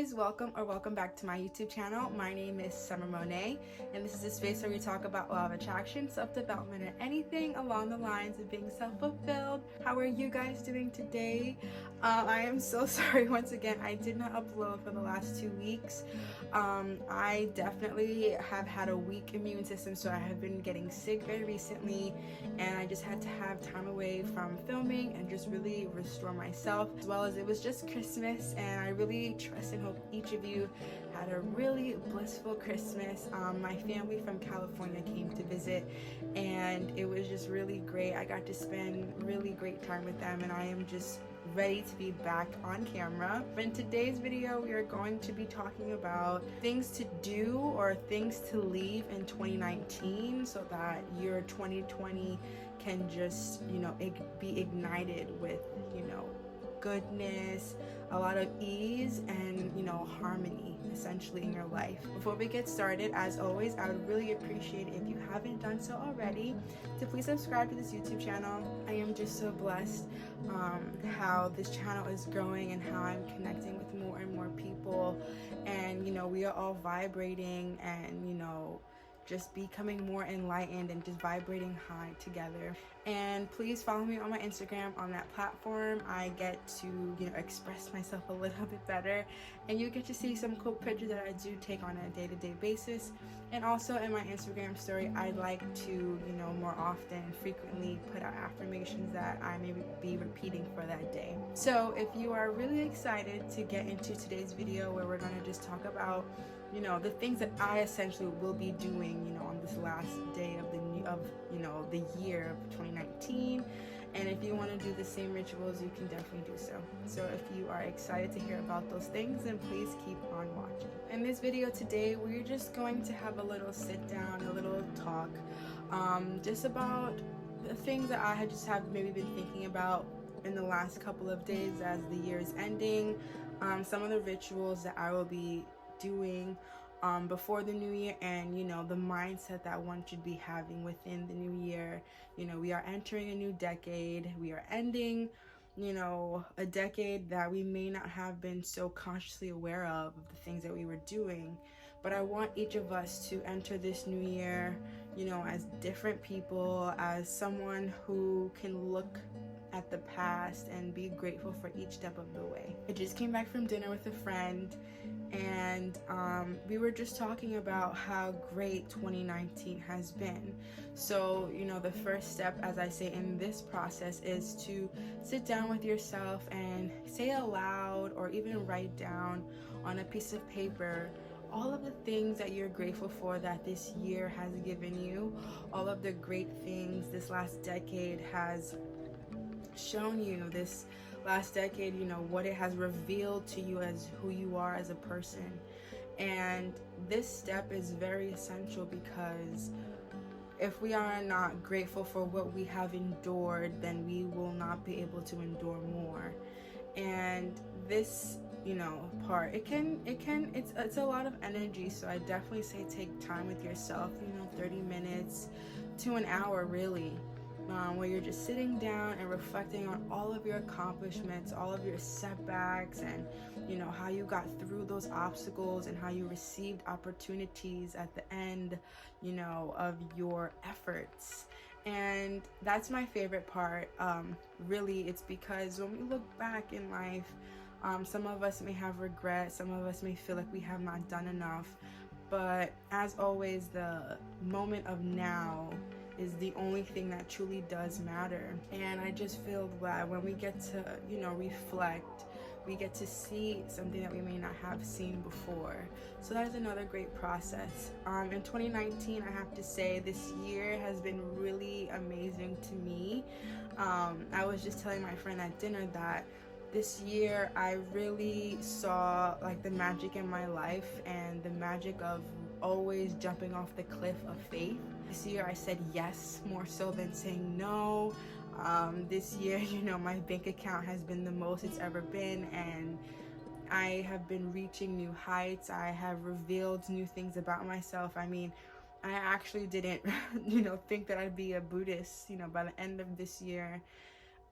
guys, welcome back to my YouTube channel. My name is Summer Monet, and this is a space where we talk about law of attraction, self-development, and anything along the lines of being self-fulfilled. How are you guys doing today? I am so sorry once again, I did not upload for the last 2 weeks. I definitely have had a weak immune system, so I have been getting sick very recently, and I just had to have time away from filming and just really restore myself, as well as it was just Christmas, and I really trust and hope each of you had a really blissful Christmas. My family from California came to visit, and it was just really great. I got to spend really great time with them, and I am just ready to be back on camera. In today's video, we are going to be talking about things to do or things to leave in 2019 so that your 2020 can just, be ignited with, goodness, a lot of ease, and harmony essentially in your life. Before we get started, as always, I would really appreciate it if you haven't done so already to please subscribe to this YouTube channel. I am just so blessed how this channel is growing and how I'm connecting with more and more people, and we are all vibrating and just becoming more enlightened and just vibrating high together. And please follow me on my Instagram. On that platform, I get to express myself a little bit better, and you get to see some cool pictures that I do take on a day-to-day basis. And also in my Instagram story, I like to more often, frequently put out affirmations that I may be repeating for that day. So if you are really excited to get into today's video, where we're going to just talk about the things that I essentially will be doing, on this last day of the year of 2019. And if you want to do the same rituals, you can definitely do so. So if you are excited to hear about those things, then please keep on watching. In this video today, we're just going to have a little sit down, a little talk, just about the things that I have maybe been thinking about in the last couple of days as the year is ending. Some of the rituals that I will be doing before the new year, and the mindset that one should be having within the new year. We are entering a new decade. We are ending a decade that we may not have been so consciously aware of the things that we were doing, but I want each of us to enter this new year as different people, as someone who can look at the past and be grateful for each step of the way. I just came back from dinner with a friend, and we were just talking about how great 2019 has been. So the first step, as I say in this process, is to sit down with yourself and say aloud, or even write down on a piece of paper, all of the things that you're grateful for that this year has given you, all of the great things this last decade has shown you, this last decade, what it has revealed to you as who you are as a person. And this step is very essential, because if we are not grateful for what we have endured, then we will not be able to endure more. And this part, it's a lot of energy, so I definitely say take time with yourself, 30 minutes to an hour really, where you're just sitting down and reflecting on all of your accomplishments, all of your setbacks, and how you got through those obstacles, and how you received opportunities at the end of your efforts. And that's my favorite part. Really, it's because when we look back in life, some of us may have regret, some of us may feel like we have not done enough, but as always, the moment of now is the only thing that truly does matter. And I just feel that when we get to reflect, we get to see something that we may not have seen before. So that is another great process. In 2019, I have to say, this year has been really amazing to me. I was just telling my friend at dinner that this year I really saw the magic in my life, and the magic of always jumping off the cliff of faith. This year I said yes more so than saying no. This year, my bank account has been the most it's ever been, and I have been reaching new heights. I have revealed new things about myself. I mean, I actually didn't, think that I'd be a Buddhist, by the end of this year.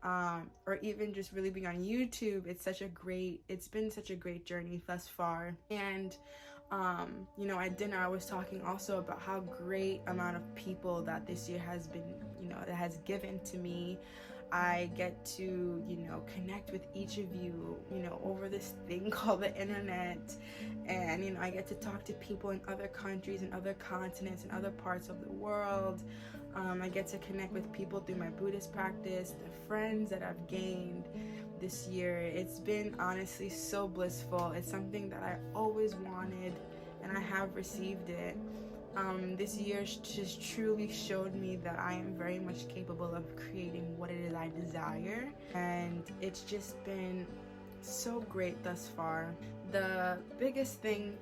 or even just really being on YouTube. It's been such a great journey thus far. And you know, at dinner I was talking also about how great amount of people that this year has been, you know, that has given to me. I get to, you know, connect with each of you, you know, over this thing called the internet. And, you know, I get to talk to people in other countries and other continents and other parts of the world. I get to connect with people through my Buddhist practice, the friends that I've gained this year. It's been honestly so blissful. It's something that I always wanted, and I have received it. This year just truly showed me that I am very much capable of creating what it is I desire, and it's just been so great thus far. The biggest thing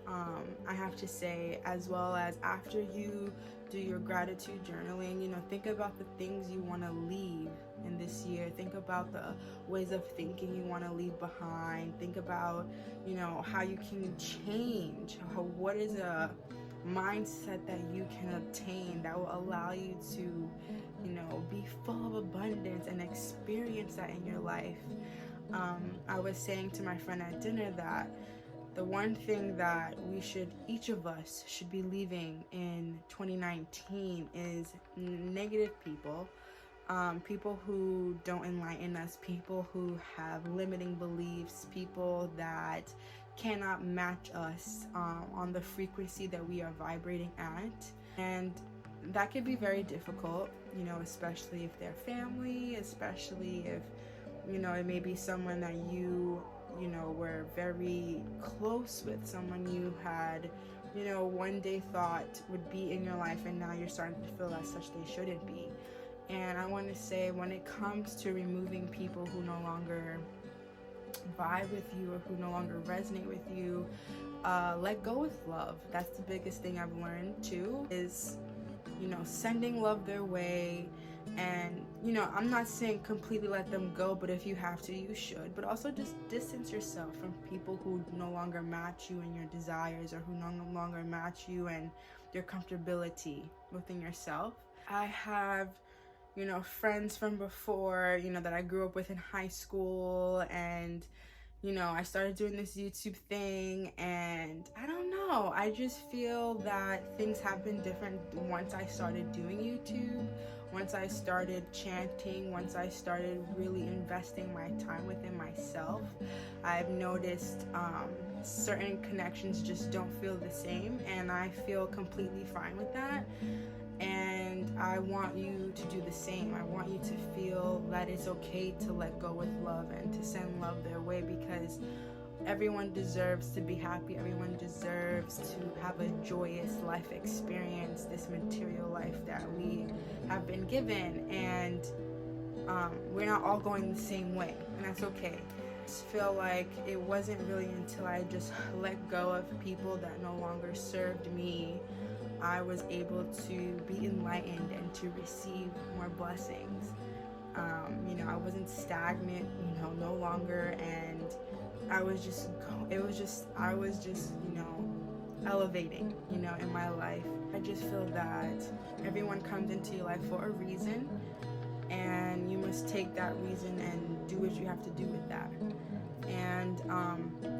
I have to say, as well as after you do your gratitude journaling, you know, think about the things you want to leave in this year. Think about the ways of thinking you want to leave behind. Think about, you know, how you can change. What is a mindset that you can obtain that will allow you to, you know, be full of abundance and experience that in your life. I was saying to my friend at dinner that the one thing that each of us should be leaving in 2019 is negative people. People who don't enlighten us, people who have limiting beliefs, people that cannot match us on the frequency that we are vibrating at. And that could be very difficult, you know, especially if they're family, especially if, you know, it may be someone that you know, were very close with, someone you had, you know, one day thought would be in your life, and now you're starting to feel as such they shouldn't be. And I want to say, when it comes to removing people who no longer vibe with you or who no longer resonate with you, let go with love. That's the biggest thing I've learned too, is, you know, sending love their way. And, you know, I'm not saying completely let them go, but if you have to, you should. But also just distance yourself from people who no longer match you and your desires, or who no longer match you and your comfortability within yourself. I have, you know, friends from before, you know, that I grew up with in high school, and, you know, I started doing this YouTube thing, and I don't know, I just feel that things have been different once I started doing YouTube, once I started chanting, once I started really investing my time within myself. I've noticed certain connections just don't feel the same, and I feel completely fine with that. And I want you to do the same. I want you to feel that it's okay to let go with love and to send love their way, because everyone deserves to be happy. Everyone deserves to have a joyous life experience, this material life that we have been given. And we're not all going the same way, and that's okay. I just feel like it wasn't really until I just let go of people that no longer served me, I was able to be enlightened and to receive more blessings. You know, I wasn't stagnant, you know, no longer, and I was just, you know, elevating, you know, in my life. I just feel that everyone comes into your life for a reason, and you must take that reason and do what you have to do with that. And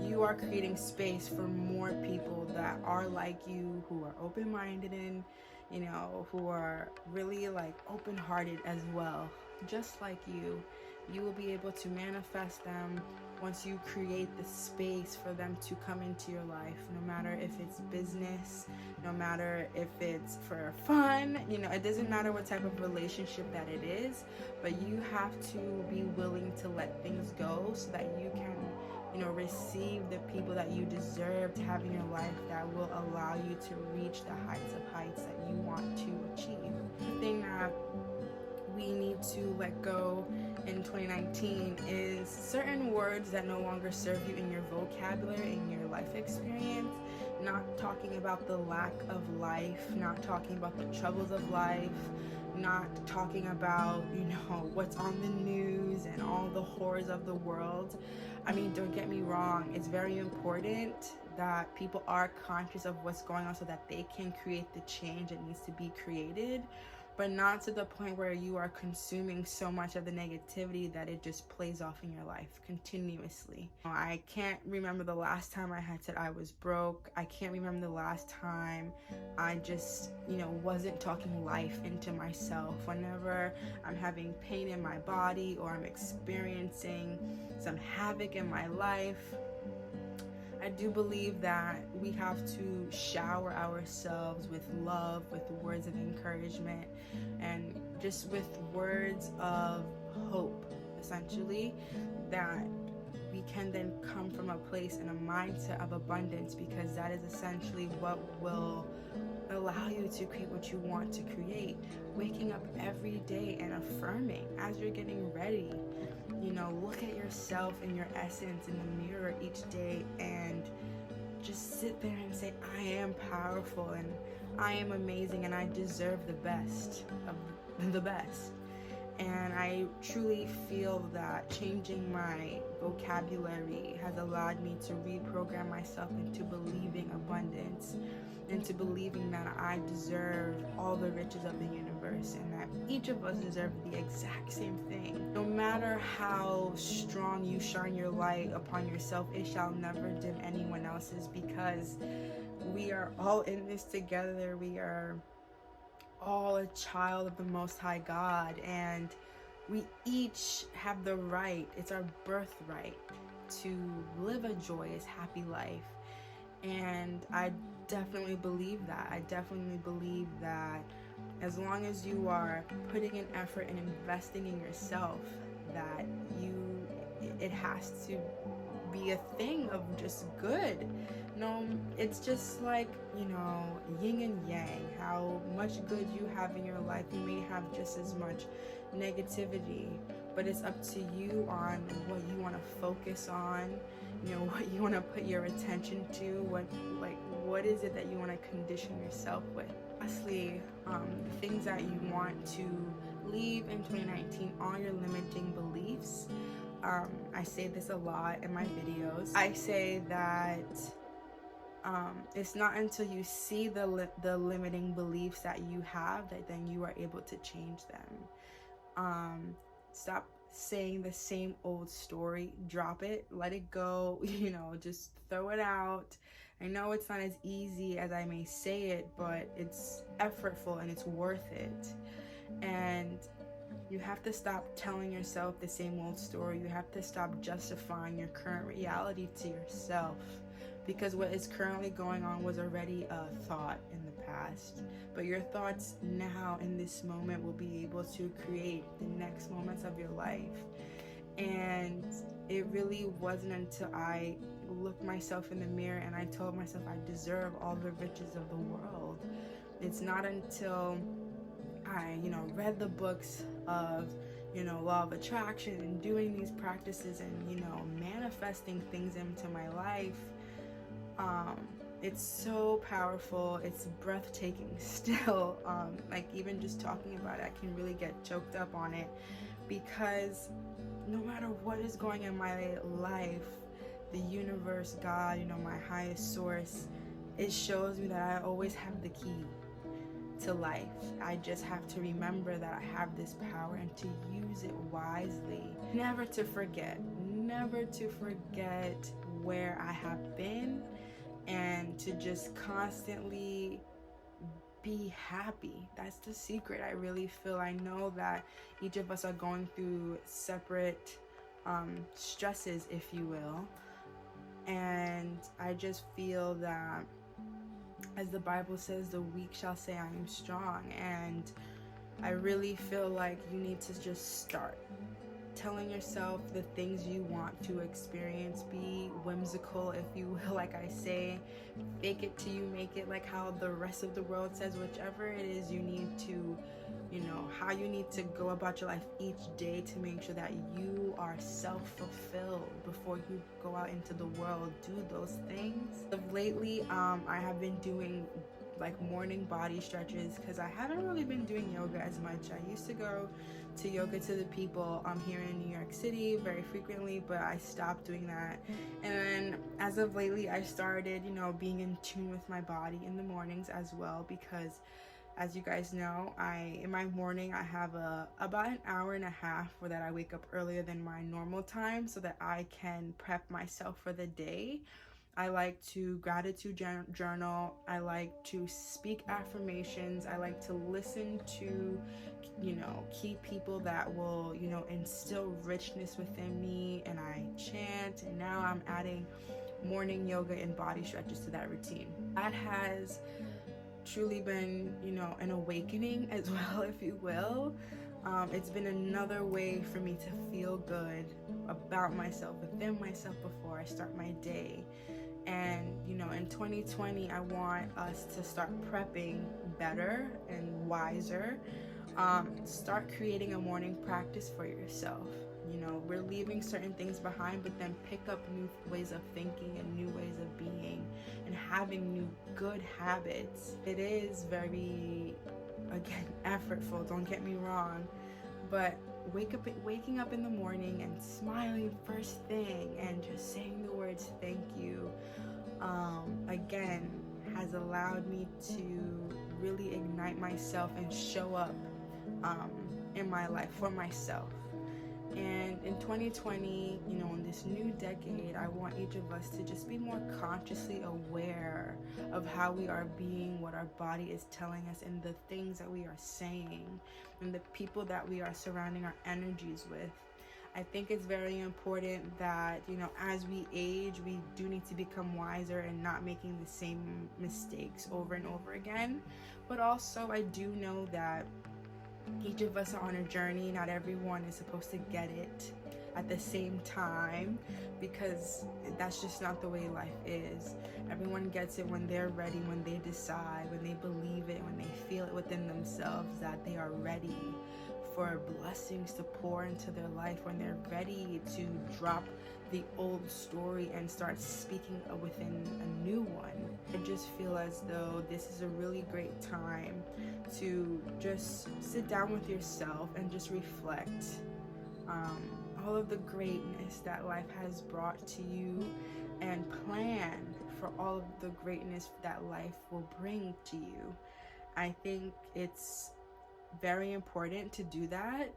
you are creating space for more people that are like you, who are open-minded, and, you know, who are really like open-hearted as well, just like you. You will be able to manifest them once you create the space for them to come into your life, no matter if it's business, no matter if it's for fun, you know, it doesn't matter what type of relationship that it is, but you have to be willing to let things go so that you can, you know, receive the people that you deserve to have in your life, that will allow you to reach the heights that you want to achieve. The thing that we need to let go in 2019 is certain words that no longer serve you in your vocabulary, in your life experience. Not talking about the lack of life, not talking about the troubles of life, not talking about, you know, what's on the news and all the horrors of the world. I mean, don't get me wrong, it's very important that people are conscious of what's going on so that they can create the change that needs to be created. but not to the point where you are consuming so much of the negativity that it just plays off in your life continuously. I can't remember the last time I had said I was broke. I can't remember the last time I just, wasn't talking life into myself. Whenever I'm having pain in my body or I'm experiencing some havoc in my life, I do believe that we have to shower ourselves with love, with words of encouragement, and just with words of hope, essentially, that we can then come from a place and a mindset of abundance, because that is essentially what will allow you to create what you want to create. Waking up every day and affirming as you're getting ready. Look at yourself and your essence in the mirror each day and just sit there and say, I am powerful and I am amazing and I deserve the best of the best. And I truly feel that changing my vocabulary has allowed me to reprogram myself into believing abundance, into believing that I deserve all the riches of the universe and that each of us deserve the exact same thing. No matter how strong you shine your light upon yourself, it shall never dim anyone else's, because we are all in this together. We are all a child of the Most High God, and we each have the right, it's our birthright, to live a joyous, happy life. And I definitely believe that. I definitely believe that as long as you are putting an effort and investing in yourself, that it has to be a thing of just good. It's just like, yin and yang. How much good you have in your life, you may have just as much negativity, but it's up to you on what you want to focus on, what you want to put your attention to, what is it that you want to condition yourself with. Lastly, the things that you want to leave in 2019 are your limiting beliefs. I say this a lot in my videos. I say that it's not until you see the limiting beliefs that you have that then you are able to change them. Stop saying the same old story. Drop it, let it go, just throw it out. I know it's not as easy as I may say it, but it's effortful and it's worth it. And you have to stop telling yourself the same old story. You have to stop justifying your current reality to yourself, because what is currently going on was already a thought in the past. But your thoughts now in this moment will be able to create the next moments of your life. And it really wasn't until I looked myself in the mirror and I told myself I deserve all the riches of the world. It's not until I, read the books of, law of attraction and doing these practices and, manifesting things into my life. It's so powerful. It's breathtaking still. Even just talking about it, I can really get choked up on it, because no matter what is going in my life, the universe, God, my highest source, it shows me that I always have the key to life. I just have to remember that I have this power and to use it wisely. Never to forget where I have been, and to just constantly be happy. That's the secret. I really feel, I know that each of us are going through separate stresses, if you will, and I just feel that, as the Bible says, the weak shall say I am strong. And I really feel like you need to just start telling yourself the things you want to experience. Be whimsical, if you will, like I say. Fake it till you make it, like how the rest of the world says. Whichever it is you need to, how you need to go about your life each day to make sure that you are self-fulfilled before you go out into the world. Do those things. Lately, I have been doing morning body stretches, because I haven't really been doing yoga as much. I used to go to Yoga to the People here in New York City very frequently, but I stopped doing that. And then as of lately, I started being in tune with my body in the mornings as well, because As you guys know, in my morning I have about an hour and a half where that I wake up earlier than my normal time so that I can prep myself for the day. I like to gratitude journal. I like to speak affirmations. I like to listen to, key people that will, instill richness within me, and I chant. And now I'm adding morning yoga and body stretches to that routine. That has truly been, an awakening as well, if you will. It's been another way for me to feel good about myself, within myself, before I start my day. And in 2020 I want us to start prepping better and wiser. Start creating a morning practice for yourself. We're leaving certain things behind, but then pick up new ways of thinking and new ways of being and having new good habits. It is very, again, effortful, don't get me wrong, but waking up in the morning and smiling first thing and just saying the words thank you, again, has allowed me to really ignite myself and show up in my life for myself. And in 2020, in this new decade, I want each of us to just be more consciously aware of how we are being, what our body is telling us, and the things that we are saying, and the people that we are surrounding our energies with. I think it's very important that, as we age, we do need to become wiser and not making the same mistakes over and over again. But also, I do know that each of us are on a journey. Not everyone is supposed to get it at the same time, because that's just not the way life is. Everyone gets it when they're ready, when they decide, when they believe it, when they feel it within themselves that they are ready for blessings to pour into their life, when they're ready to drop the old story and start speaking within a new one. I just feel as though this is a really great time to just sit down with yourself and just reflect all of the greatness that life has brought to you, and plan for all of the greatness that life will bring to you. I think it's very important to do that,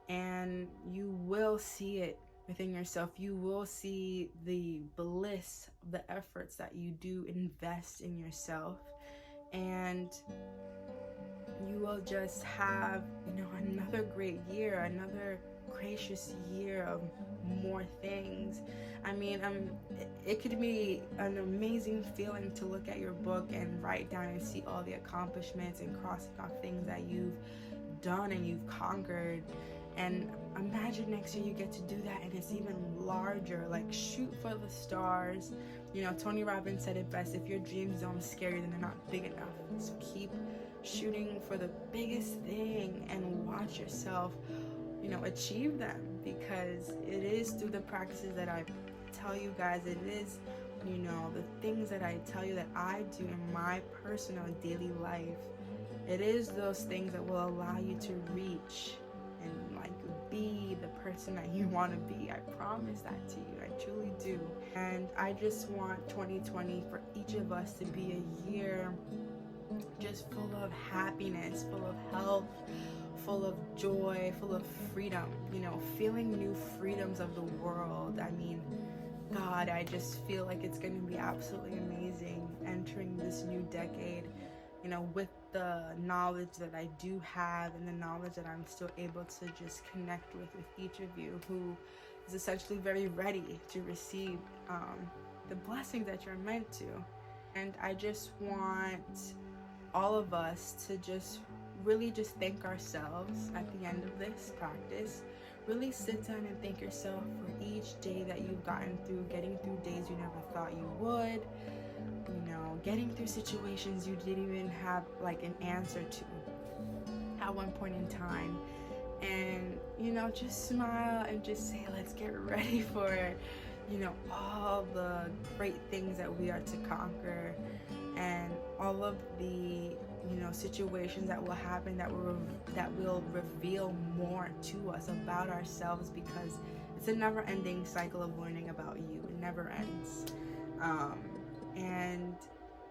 and you will see it within yourself. You will see the bliss of the efforts that you do invest in yourself, and you will just have, another great year, another gracious year of more things. I mean, it could be an amazing feeling to look at your book and write down and see all the accomplishments and crossing off things that you've done and you've conquered. And imagine next year you get to do that and it's even larger. Like, shoot for the stars. Tony Robbins said it best: if your dreams don't scare you, then they're not big enough. So keep shooting for the biggest thing and watch yourself, achieve them, because it is through the practices that I tell you guys, it is, the things that I tell you that I do in my personal daily life. It is those things that will allow you to reach and be the person that you want to be. I promise that to you. I truly do. And I just want 2020 for each of us to be a year just full of happiness, full of health, full of joy, full of freedom, feeling new freedoms of the world. I mean, God, I just feel like it's going to be absolutely amazing entering this new decade, with the knowledge that I do have and the knowledge that I'm still able to just connect with each of you who is essentially very ready to receive the blessings that you're meant to. And I just want all of us to just really just thank ourselves at the end of this practice. Really sit down and thank yourself for each day that you've gotten through, getting through days you never thought you would, getting through situations you didn't even have an answer to at one point in time. And, just smile and just say, let's get ready for, all the great things that we are to conquer, and all of the situations that will happen that will reveal more to us about ourselves, because it's a never-ending cycle of learning about you. It never ends. And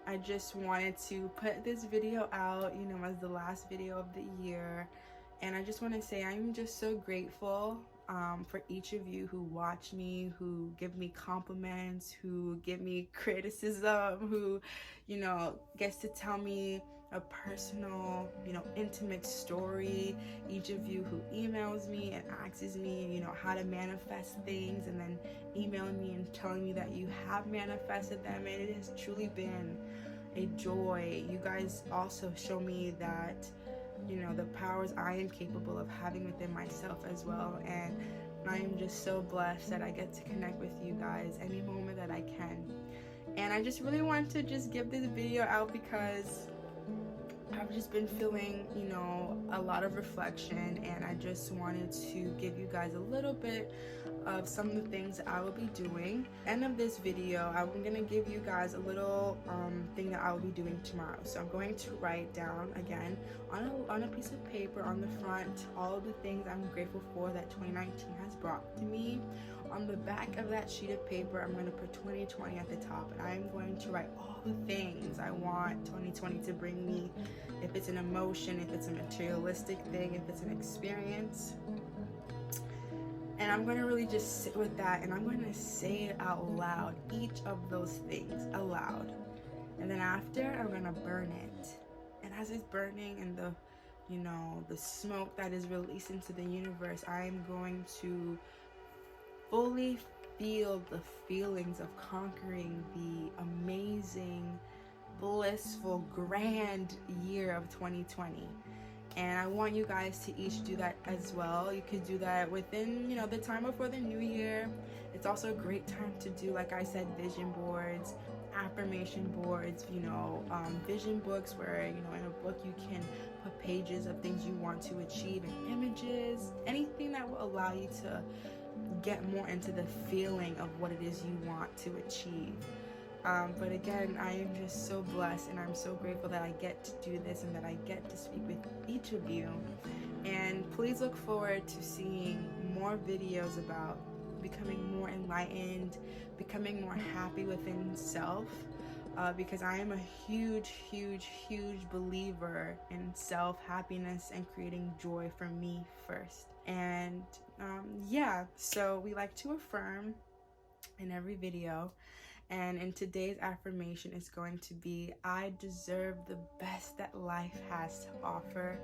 I just wanted to put this video out, you know, as the last video of the year. And I just want to say I'm just so grateful for each of you who watch me, who give me compliments, who give me criticism, who, you know, gets to tell me a personal, you know, intimate story. Each of you who emails me and asks me, you know, how to manifest things, and then emailing me and telling me that you have manifested them. And it has truly been a joy. You guys also show me that, you know, the powers I am capable of having within myself as well. And I am just so blessed that I get to connect with you guys any moment that I can. And I just really want to just give this video out because I've just been feeling, you know, a lot of reflection, and I just wanted to give you guys a little bit of some of the things that I will be doing. End of this video, I'm gonna give you guys a little thing that I will be doing tomorrow. So I'm going to write down again on a piece of paper on the front all of the things I'm grateful for that 2019 has brought to me. On the back of that sheet of paper, I'm going to put 2020 at the top, and I'm going to write all the things I want 2020 to bring me. If it's an emotion, if it's a materialistic thing, if it's an experience. And I'm going to really just sit with that, and I'm going to say it out loud, each of those things aloud. And then after, I'm going to burn it. And as it's burning and the, you know, the smoke that is released into the universe, I am going to fully feel the feelings of conquering the amazing, blissful, grand year of 2020. And I want you guys to each do that as well. You could do that within, you know, the time before the new year. It's also a great time to do, like I said, vision boards, affirmation boards, you know, vision books where, you know, in a book you can put pages of things you want to achieve and images, anything that will allow you to get more into the feeling of what it is you want to achieve. But again, I am just so blessed, and I'm so grateful that I get to do this and that I get to speak with each of you. And please look forward to seeing more videos about becoming more enlightened, becoming more happy within self, because I am a huge believer in self-happiness and creating joy for me first. And yeah, so we like to affirm in every video. And in today's affirmation is going to be, I deserve the best that life has to offer.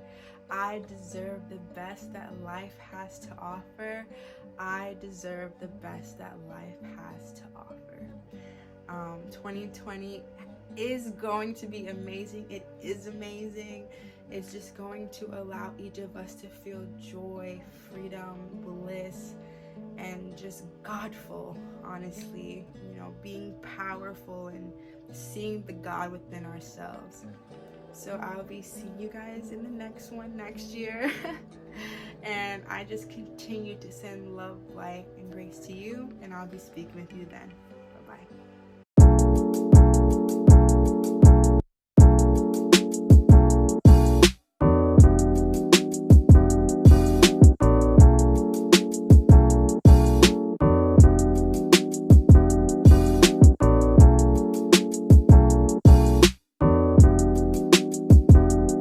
I deserve the best that life has to offer. I deserve the best that life has to offer. 2020 is going to be amazing. It is amazing. It's just going to allow each of us to feel joy, freedom, bliss, and just godful, honestly, you know, being powerful and seeing the God within ourselves. So I'll be seeing you guys in the next one next year. And I just continue to send love, light, and grace to you, and I'll be speaking with you then. Bye-bye.